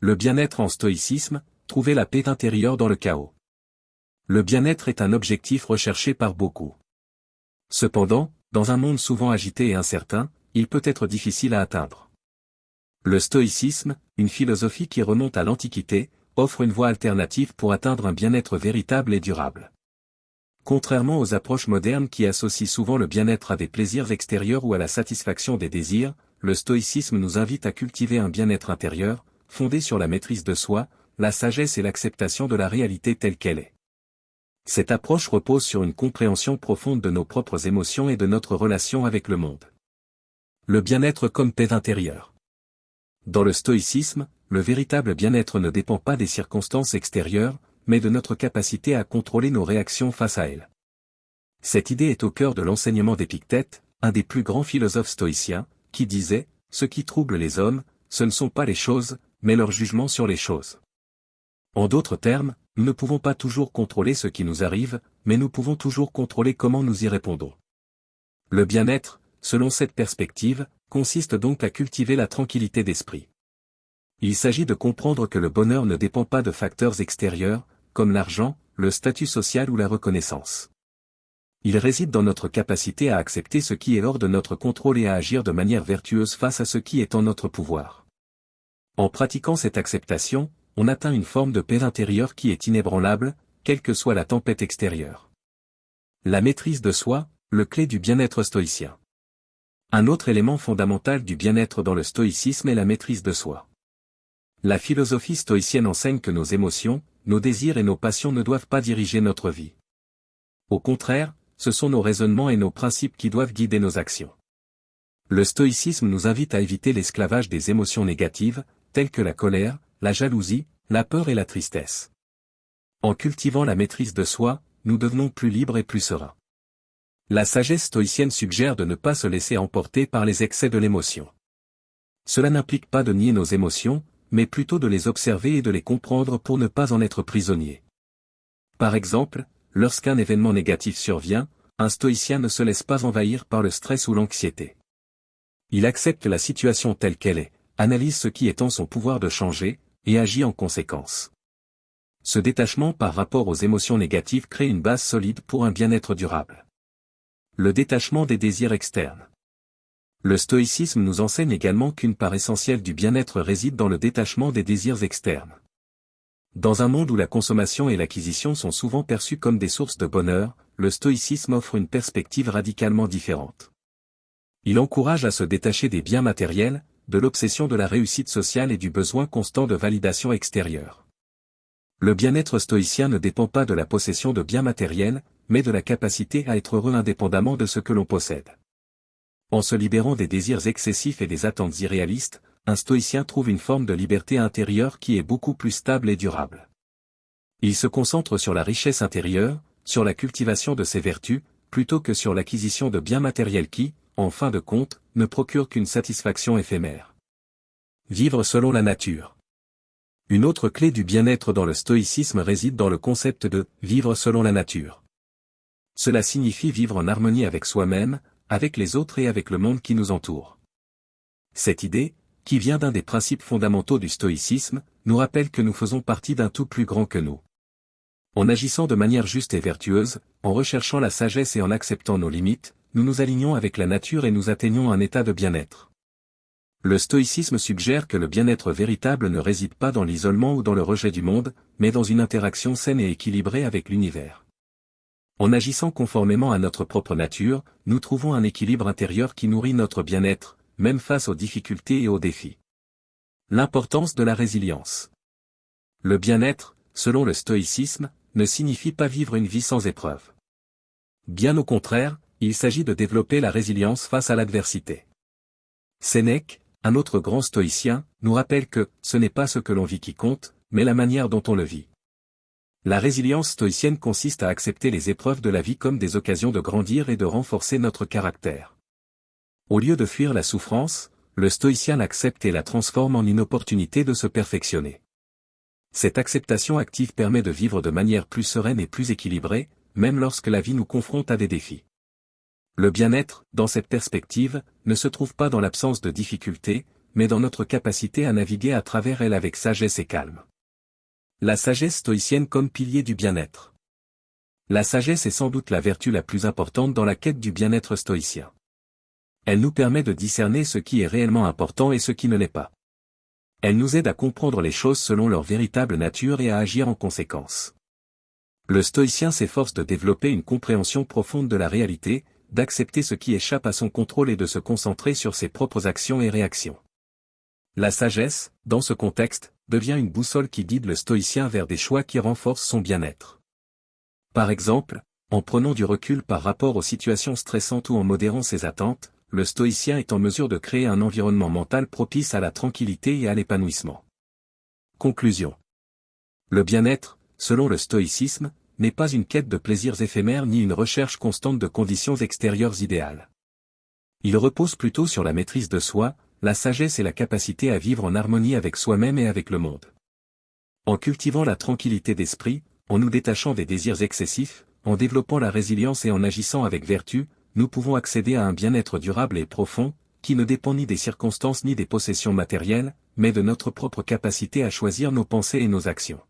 Le bien-être en stoïcisme, trouver la paix intérieure dans le chaos. Le bien-être est un objectif recherché par beaucoup. Cependant, dans un monde souvent agité et incertain, il peut être difficile à atteindre. Le stoïcisme, une philosophie qui remonte à l'Antiquité, offre une voie alternative pour atteindre un bien-être véritable et durable. Contrairement aux approches modernes qui associent souvent le bien-être à des plaisirs extérieurs ou à la satisfaction des désirs, le stoïcisme nous invite à cultiver un bien-être intérieur, fondé sur la maîtrise de soi, la sagesse et l'acceptation de la réalité telle qu'elle est. Cette approche repose sur une compréhension profonde de nos propres émotions et de notre relation avec le monde. Le bien-être comme paix intérieure. Dans le stoïcisme, le véritable bien-être ne dépend pas des circonstances extérieures, mais de notre capacité à contrôler nos réactions face à elles. Cette idée est au cœur de l'enseignement d'Épictète, un des plus grands philosophes stoïciens, qui disait « Ce qui trouble les hommes, ce ne sont pas les choses, mais leur jugement sur les choses. » En d'autres termes, nous ne pouvons pas toujours contrôler ce qui nous arrive, mais nous pouvons toujours contrôler comment nous y répondons. Le bien-être, selon cette perspective, consiste donc à cultiver la tranquillité d'esprit. Il s'agit de comprendre que le bonheur ne dépend pas de facteurs extérieurs, comme l'argent, le statut social ou la reconnaissance. Il réside dans notre capacité à accepter ce qui est hors de notre contrôle et à agir de manière vertueuse face à ce qui est en notre pouvoir. En pratiquant cette acceptation, on atteint une forme de paix intérieure qui est inébranlable, quelle que soit la tempête extérieure. La maîtrise de soi, le clé du bien-être stoïcien. Un autre élément fondamental du bien-être dans le stoïcisme est la maîtrise de soi. La philosophie stoïcienne enseigne que nos émotions, nos désirs et nos passions ne doivent pas diriger notre vie. Au contraire, ce sont nos raisonnements et nos principes qui doivent guider nos actions. Le stoïcisme nous invite à éviter l'esclavage des émotions négatives, telles que la colère, la jalousie, la peur et la tristesse. En cultivant la maîtrise de soi, nous devenons plus libres et plus sereins. La sagesse stoïcienne suggère de ne pas se laisser emporter par les excès de l'émotion. Cela n'implique pas de nier nos émotions, mais plutôt de les observer et de les comprendre pour ne pas en être prisonnier. Par exemple, lorsqu'un événement négatif survient, un stoïcien ne se laisse pas envahir par le stress ou l'anxiété. Il accepte la situation telle qu'elle est, analyse ce qui est en son pouvoir de changer, et agit en conséquence. Ce détachement par rapport aux émotions négatives crée une base solide pour un bien-être durable. Le détachement des désirs externes. Le stoïcisme nous enseigne également qu'une part essentielle du bien-être réside dans le détachement des désirs externes. Dans un monde où la consommation et l'acquisition sont souvent perçues comme des sources de bonheur, le stoïcisme offre une perspective radicalement différente. Il encourage à se détacher des biens matériels, de l'obsession de la réussite sociale et du besoin constant de validation extérieure. Le bien-être stoïcien ne dépend pas de la possession de biens matériels, mais de la capacité à être heureux indépendamment de ce que l'on possède. En se libérant des désirs excessifs et des attentes irréalistes, un stoïcien trouve une forme de liberté intérieure qui est beaucoup plus stable et durable. Il se concentre sur la richesse intérieure, sur la cultivation de ses vertus, plutôt que sur l'acquisition de biens matériels qui, en fin de compte, ne procurent qu'une satisfaction éphémère. Vivre selon la nature. Une autre clé du bien-être dans le stoïcisme réside dans le concept de « vivre selon la nature ». Cela signifie vivre en harmonie avec soi-même, avec les autres et avec le monde qui nous entoure. Cette idée, qui vient d'un des principes fondamentaux du stoïcisme, nous rappelle que nous faisons partie d'un tout plus grand que nous. En agissant de manière juste et vertueuse, en recherchant la sagesse et en acceptant nos limites, nous nous alignons avec la nature et nous atteignons un état de bien-être. Le stoïcisme suggère que le bien-être véritable ne réside pas dans l'isolement ou dans le rejet du monde, mais dans une interaction saine et équilibrée avec l'univers. En agissant conformément à notre propre nature, nous trouvons un équilibre intérieur qui nourrit notre bien-être, même face aux difficultés et aux défis. L'importance de la résilience. Le bien-être, selon le stoïcisme, ne signifie pas vivre une vie sans épreuve. Bien au contraire, il s'agit de développer la résilience face à l'adversité. Sénèque, un autre grand stoïcien, nous rappelle que ce n'est pas ce que l'on vit qui compte, mais la manière dont on le vit. La résilience stoïcienne consiste à accepter les épreuves de la vie comme des occasions de grandir et de renforcer notre caractère. Au lieu de fuir la souffrance, le stoïcien l'accepte et la transforme en une opportunité de se perfectionner. Cette acceptation active permet de vivre de manière plus sereine et plus équilibrée, même lorsque la vie nous confronte à des défis. Le bien-être, dans cette perspective, ne se trouve pas dans l'absence de difficultés, mais dans notre capacité à naviguer à travers elle avec sagesse et calme. La sagesse stoïcienne comme pilier du bien-être. La sagesse est sans doute la vertu la plus importante dans la quête du bien-être stoïcien. Elle nous permet de discerner ce qui est réellement important et ce qui ne l'est pas. Elle nous aide à comprendre les choses selon leur véritable nature et à agir en conséquence. Le stoïcien s'efforce de développer une compréhension profonde de la réalité, d'accepter ce qui échappe à son contrôle et de se concentrer sur ses propres actions et réactions. La sagesse, dans ce contexte, devient une boussole qui guide le stoïcien vers des choix qui renforcent son bien-être. Par exemple, en prenant du recul par rapport aux situations stressantes ou en modérant ses attentes, le stoïcien est en mesure de créer un environnement mental propice à la tranquillité et à l'épanouissement. Conclusion. Le bien-être, selon le stoïcisme, n'est pas une quête de plaisirs éphémères ni une recherche constante de conditions extérieures idéales. Il repose plutôt sur la maîtrise de soi, la sagesse et la capacité à vivre en harmonie avec soi-même et avec le monde. En cultivant la tranquillité d'esprit, en nous détachant des désirs excessifs, en développant la résilience et en agissant avec vertu, nous pouvons accéder à un bien-être durable et profond, qui ne dépend ni des circonstances ni des possessions matérielles, mais de notre propre capacité à choisir nos pensées et nos actions.